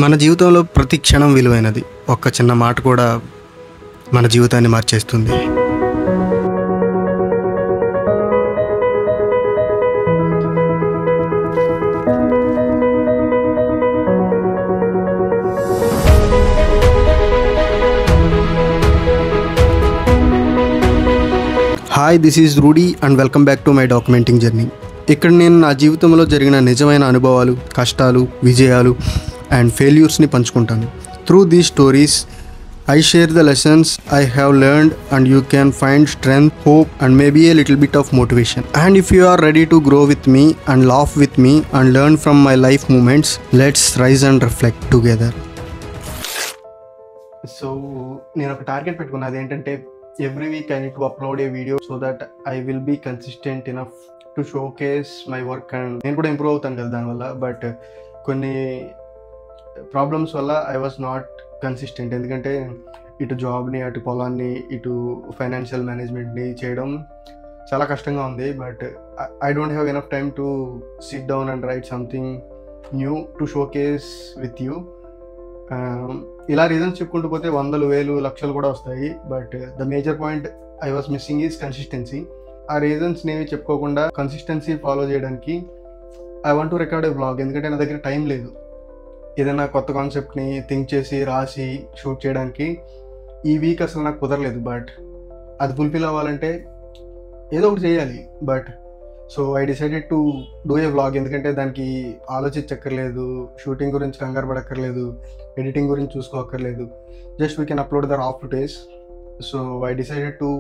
మన జీవితంలో ప్రతి క్షణం విలువైనది. ఒక్క చిన్న మాట కూడా మన జీవితాన్ని మార్చేస్తుంది. Hi, this is Rudy and welcome back to my documenting journey. ఇక్కడ నేను నా జీవితంలో జరిగిన నిజమైన అనుభవాలు, కష్టాలు, విజయాలు అండ్ ఫెయిల్యూర్స్ని పంచుకుంటాను. Through these stories I share the lessons I have learned and you can find strength, hope and maybe a little bit of motivation. And if you are ready to grow with me and laugh with me and learn from my life moments, let's rise and reflect together. So, నేను ఒక target పెట్టుకున్నా. అదేంటంటే every week I need to upload a video so that I will be consistent enough to showcase my work. And నేను కూడా improve అవుతాను కదా దానివల్ల. But కొన్ని ప్రాబ్లమ్స్ వల్ల ఐ వాజ్ నాట్ కన్సిస్టెంట్. ఎందుకంటే ఇటు జాబ్ని, అటు పొలాన్ని, ఇటు ఫైనాన్షియల్ మేనేజ్మెంట్ని చేయడం చాలా కష్టంగా ఉంది. But I don't have enough time to SIT down and write something new to showcase with you. ఇలా రీజన్స్ చెప్పుకుంటూ పోతే వందలు, వేలు, లక్షలు కూడా వస్తాయి. But the major point I was missing is consistency. ఆ రీజన్స్ని ఏమి చెప్పుకోకుండా కన్సిస్టెన్సీ ఫాలో చేయడానికి I want to record A vlog. ఎందుకంటే నా దగ్గర టైం లేదు. ఏదైనా కొత్త కాన్సెప్ట్ని థింక్ చేసి రాసి షూట్ చేయడానికి ఈ వీక్ అసలు నాకు కుదరలేదు. బట్ అది ఫుల్ఫిల్ అవ్వాలంటే ఏదో ఒకటి చేయాలి. But so I decided to do a vlog. ఎందుకంటే దానికి ఆలోచించక్కర్లేదు, షూటింగ్ గురించి కంగారు పడక్కర్లేదు, ఎడిటింగ్ గురించి చూసుకోక్కర్లేదు. Just we can upload the raw footage. So I decided to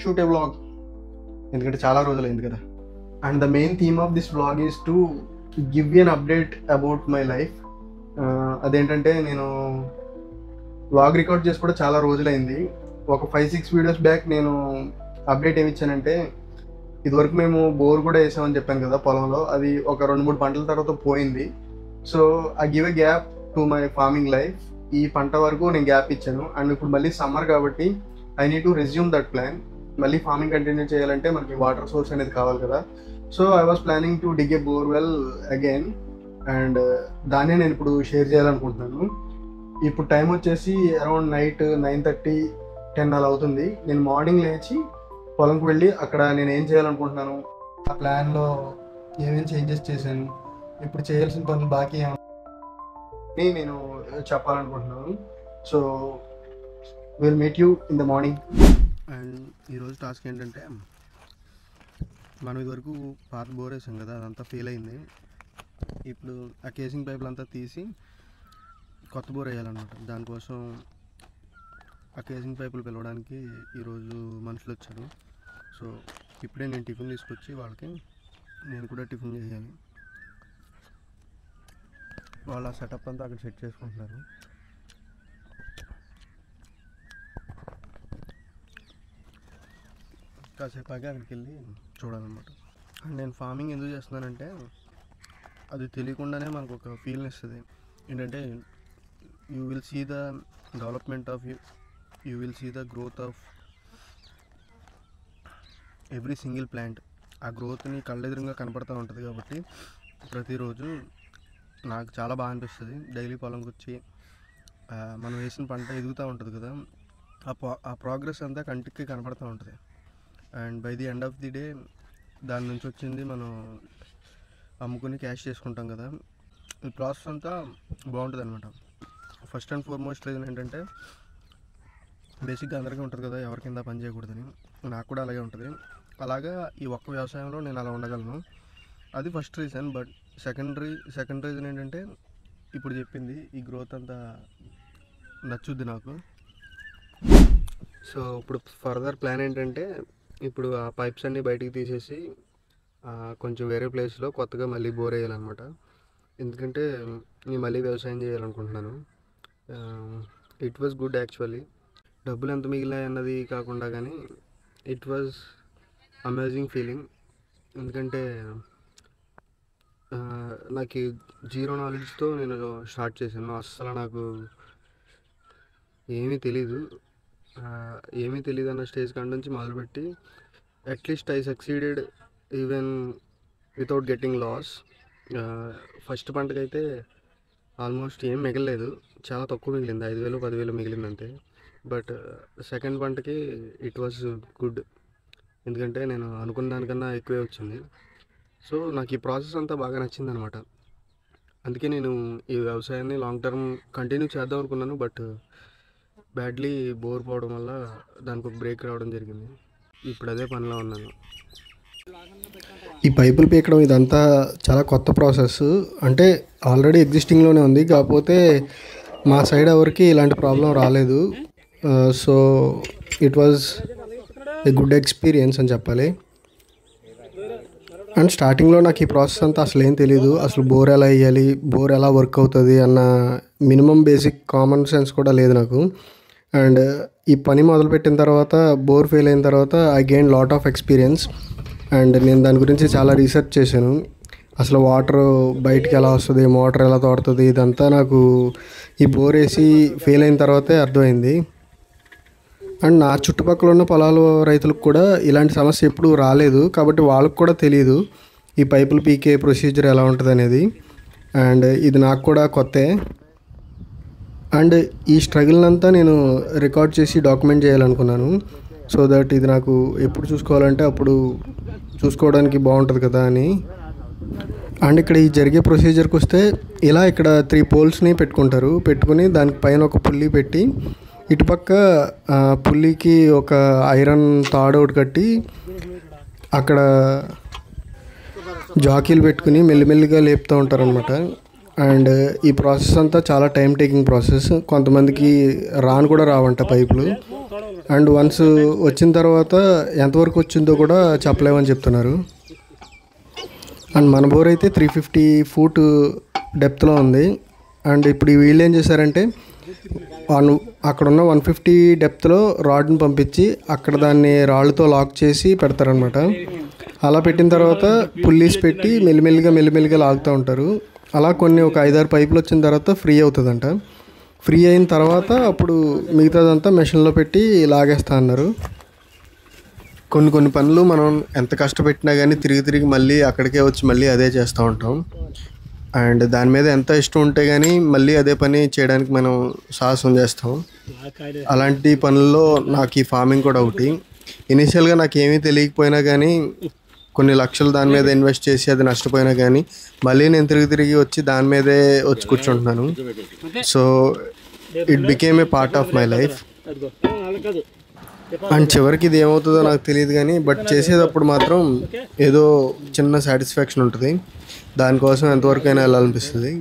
shoot a vlog. ఎందుకంటే చాలా రోజులైంది కదా. And the main theme of this vlog is to give you an update about my life. అదేంటంటే నేను vlog record చేసి కూడా చాలా రోజులైంది. ఒక 5-6 వీడియోస్ బ్యాక్ నేను అప్డేట్ ఏమి ఇచ్చానంటే, ఇదివరకు మేము బోర్ కూడా వేసామని చెప్పాను కదా పొలంలో. అది ఒక 2-3 పంటల తర్వాత పోయింది. So I give a gap to my farming life. ఈ పంట వరకు నేను గ్యాప్ ఇచ్చాను. అండ్ ఇప్పుడు మళ్ళీ సమ్మర్ కాబట్టి I need to resume that plan. మళ్ళీ ఫార్మింగ్ కంటిన్యూ చేయాలంటే మనకి వాటర్ సోర్స్ అనేది కావాలి కదా. So I was planning to dig A borewell again. And దాన్నే నేను ఇప్పుడు షేర్ చేయాలనుకుంటున్నాను. ఇప్పుడు టైం వచ్చేసి అరౌండ్ నైట్ 9:30, 10 అలా అవుతుంది. నేను మార్నింగ్ లేచి పొలంకి వెళ్ళి అక్కడ నేను ఏం చేయాలనుకుంటున్నాను, ఆ ప్లాన్లో ఏమేమి చేంజెస్ చేశాను, ఇప్పుడు చేయాల్సిన పనులు బాకీ అని నేను చెప్పాలనుకుంటున్నాను. So will meet you in the morning. And ఈరోజు టాస్క్ ఏంటంటే, మనం ఇదివరకు పాత బోర్ వేసాం కదా, అదంతా ఫెయిల్ అయింది. ఇప్పుడు ఆ కేసింగ్ పైపులు అంతా తీసి కొత్త బోర్ వేయాలన్నమాట. దానికోసం ఆ కేసింగ్ పైపులు పిలవడానికి ఈరోజు మనుషులు వచ్చారు. సో ఇప్పుడే నేను టిఫిన్ తీసుకొచ్చి వాళ్ళకి నేను కూడా టిఫిన్ చేయాలి. వాళ్ళ సెటప్ అంతా అక్కడ సెట్ చేసుకుంటున్నారు. కాసేపు ఆగి అక్కడికి వెళ్ళి చూడాలన్నమాట. అండ్ నేను ఫార్మింగ్ ఎందుకు చేస్తున్నానంటే, అది తెలియకుండానే మనకు ఒక ఫీల్ని ఇస్తుంది. ఏంటంటే you will see the development of you will see the growth of every single plant. ఆ గ్రోత్ని కళ్ళెదురుగా కనపడుతూ ఉంటుంది. కాబట్టి ప్రతిరోజు నాకు చాలా బాగా అనిపిస్తుంది. డైలీ పొలంకి వచ్చి మనం వేసిన పంట ఎదుగుతూ ఉంటుంది కదా, ఆ ప్రోగ్రెస్ అంతా కంటికి కనపడుతూ ఉంటుంది. And by the end of the day దాని నుంచి వచ్చింది మనం అమ్ముకుని క్యాష్ చేసుకుంటాం కదా. ఈ ప్రాసెస్ అంతా బాగుంటుంది అనమాట. ఫస్ట్ అండ్ ఫార్మోస్ట్ రీజన్ ఏంటంటే, బేసిక్గా అందరికీ ఉంటుంది కదా ఎవరి కింద పని చేయకూడదని. నాకు కూడా అలాగే ఉంటుంది. అలాగా ఈ ఒక్క వ్యవసాయంలో నేను అలా ఉండగలను. అది first reason. But second reason ఏంటంటే, ఇప్పుడు చెప్పింది ఈ గ్రోత్ అంతా నచ్చుద్ది నాకు. సో ఇప్పుడు ఫర్దర్ ప్లాన్ ఏంటంటే, ఇప్పుడు ఆ పైప్స్ అన్నీ బయటికి తీసేసి కొంచెం వేరే ప్లేస్లో కొత్తగా మళ్ళీ బోర్ వేయాలన్నమాట. ఎందుకంటే నేను మళ్ళీ వ్యవసాయం చేయాలనుకుంటున్నాను. It was good actually. డబ్బులు ఎంత మిగిలినాయి అన్నది కాకుండా కానీ ఇట్ వాజ్ అమేజింగ్ ఫీలింగ్. ఎందుకంటే నాకు జీరో నాలెడ్జ్తో నేను స్టార్ట్ చేశాను. అస్సలు నాకు ఏమీ తెలీదు అన్న స్టేజ్ కాడ నుంచి మొదలుపెట్టి at least I succeeded even without getting loss. First పంటకైతే ఆల్మోస్ట్ ఏం మిగలలేదు, చాలా తక్కువ మిగిలింది, 5,000 10,000 మిగిలింది అంతే. బట్ సెకండ్ పంటకి ఇట్ వాజ్ గుడ్, ఎందుకంటే నేను అనుకున్న దానికన్నా ఎక్కువే వచ్చింది. సో నాకు ఈ ప్రాసెస్ అంతా బాగా నచ్చింది అనమాట. అందుకే నేను ఈ వ్యవసాయాన్ని లాంగ్ టర్మ్ కంటిన్యూ చేద్దాం అనుకున్నాను. బట్ బ్యాడ్లీ బోర్ పోవడం వల్ల దానికి ఒక బ్రేక్ రావడం జరిగింది. ఇప్పుడు అదే పనిలో ఉన్నాను. ఈ పైపులు పీకడం ఇదంతా చాలా కొత్త ప్రాసెస్, అంటే ఆల్రెడీ ఎగ్జిస్టింగ్లోనే ఉంది, కాకపోతే మా సైడ్ ఎవరికి ఇలాంటి ప్రాబ్లం రాలేదు. So it was a good experience అని చెప్పాలి. అండ్ స్టార్టింగ్లో నాకు ఈ ప్రాసెస్ అంతా అసలు ఏం తెలియదు, అసలు బోర్ ఎలా వేయాలి, బోర్ ఎలా వర్క్ అవుతుంది అన్న మినిమం బేసిక్ కామన్ సెన్స్ కూడా లేదు నాకు. అండ్ ఈ పని మొదలుపెట్టిన తర్వాత, బోర్ ఫెయిల్ అయిన తర్వాత I gain lot of experience. And నేను దాని గురించి చాలా రీసెర్చ్ చేశాను. అసలు వాటర్ బయటికి ఎలా వస్తుంది, మోటార్ ఎలా తోడుతుంది, ఇదంతా నాకు ఈ బోర్ వేసి ఫెయిల్ అయిన తర్వాతే అర్థమైంది. అండ్ నా చుట్టుపక్కల ఉన్న పొలాల రైతులకు కూడా ఇలాంటి సమస్య ఎప్పుడూ రాలేదు, కాబట్టి వాళ్ళకు కూడా తెలియదు ఈ పైపులు పీకే ప్రొసీజర్ ఎలా ఉంటుంది అనేది. అండ్ ఇది నాకు కూడా కొత్తే. అండ్ ఈ స్ట్రగుల్ అంతా నేను రికార్డ్ చేసి డాక్యుమెంట్ చేయాలనుకున్నాను, సో దట్ ఇది నాకు ఎప్పుడు చూసుకోవాలంటే అప్పుడు చూసుకోవడానికి బాగుంటుంది కదా అని. అండ్ ఇక్కడ ఈ జరిగే ప్రొసీజర్కి వస్తే, ఇలా ఇక్కడ 3 పోల్స్ని పెట్టుకుంటారు, పెట్టుకుని దానికి పైన ఒక పుల్లి పెట్టి, ఇటుపక్క పుల్లికి ఒక ఐరన్ తాడు ఒకటి కట్టి, అక్కడ జాకీలు పెట్టుకుని మెల్లిమెల్లిగా లేపుతూ ఉంటారనమాట. అండ్ ఈ ప్రాసెస్ అంతా చాలా టైం టేకింగ్ ప్రాసెస్, కొంతమందికి రాను కూడా రావంట పైపులు. అండ్ వన్స్ వచ్చిన తర్వాత ఎంతవరకు వచ్చిందో కూడా చెప్పలేమని చెప్తున్నారు. అండ్ మన బోర్ అయితే 350 ఫూట్ డెప్త్లో ఉంది. అండ్ ఇప్పుడు వీళ్ళు ఏం చేశారంటే, అక్కడ ఉన్న 150 డెప్త్లో రాడ్ని పంపించి అక్కడ దాన్ని రాళ్ళతో లాక్ చేసి పెడతారనమాట. అలా పెట్టిన తర్వాత పుల్లీస్ పెట్టి మెల్లిమెల్లిగా లాగుతూ ఉంటారు. అలా ఒక 5-6 పైపులు వచ్చిన తర్వాత ఫ్రీ అవుతుందంట. ఫ్రీ అయిన తర్వాత అప్పుడు మిగతాదంతా మెషిన్లో పెట్టి లాగేస్తా అన్నారు. కొన్ని పనులు మనం ఎంత కష్టపెట్టినా కానీ తిరిగి మళ్ళీ అక్కడికే వచ్చి మళ్ళీ అదే చేస్తూ ఉంటాం. అండ్ దాని మీద ఎంత ఇష్టం ఉంటే కానీ మళ్ళీ అదే పని చేయడానికి మనం సాహసం చేస్తాం. అలాంటి పనుల్లో నాకు ఈ ఫార్మింగ్ కూడా ఒకటి. ఇనీషియల్గా నాకు ఏమీ తెలియకపోయినా కానీ, కొన్ని లక్షలు దాని మీద ఇన్వెస్ట్ చేసి అది నష్టపోయినా కానీ, మళ్ళీ నేను తిరిగి వచ్చి దాని మీదే వచ్చి కూర్చుంటున్నాను. So it became a part of my life. And చివరికి ఇది ఏమవుతుందో నాకు తెలియదు కానీ, బట్ చేసేటప్పుడు మాత్రం ఏదో చిన్న సాటిస్ఫాక్షన్ ఉంటుంది. దానికోసం ఎంతవరకైనా వెళ్ళాలనిపిస్తుంది.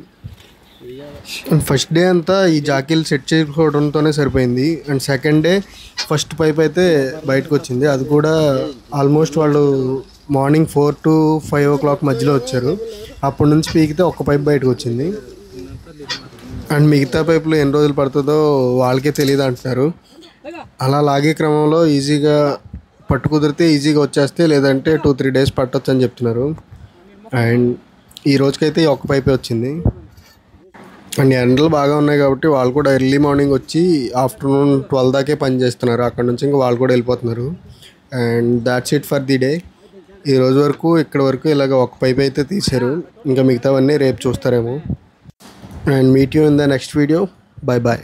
అండ్ ఫస్ట్ డే అంతా ఈ జాకీలు సెట్ చేసుకోవడంతోనే సరిపోయింది. And second day first pipe అయితే బయటకు వచ్చింది. అది కూడా ఆల్మోస్ట్ వాళ్ళు మార్నింగ్ 4 to 5 o'clock మధ్యలో వచ్చారు. అప్పటి నుంచి పీకితే ఒక్క పైప్ బయటకు వచ్చింది. అండ్ మిగతా పైపులు ఎన్ని రోజులు పడుతుందో వాళ్ళకే తెలియదు అంటున్నారు. అలా లాగే క్రమంలో ఈజీగా పట్టు కుదిరితే ఈజీగా వచ్చేస్తే, లేదంటే 2-3 days పట్టొచ్చు అని చెప్తున్నారు. అండ్ ఈ రోజుకైతే ఒక్క పైపే వచ్చింది. అండ్ ఎండలు బాగా ఉన్నాయి కాబట్టి వాళ్ళు కూడా ఎర్లీ మార్నింగ్ వచ్చి ఆఫ్టర్నూన్ 12 దాకే పని చేస్తున్నారు. అక్కడ నుంచి ఇంకా వాళ్ళు కూడా వెళ్ళిపోతున్నారు. And that's it for the day. ఈ రోజు వరకు ఇక్కడ వరకు ఇలాగ ఒక పైప్ అయితే తీశారు, ఇంకా మిగతావన్నీ రేపు చూస్తారేమో. And meet you in the next video. Bye bye.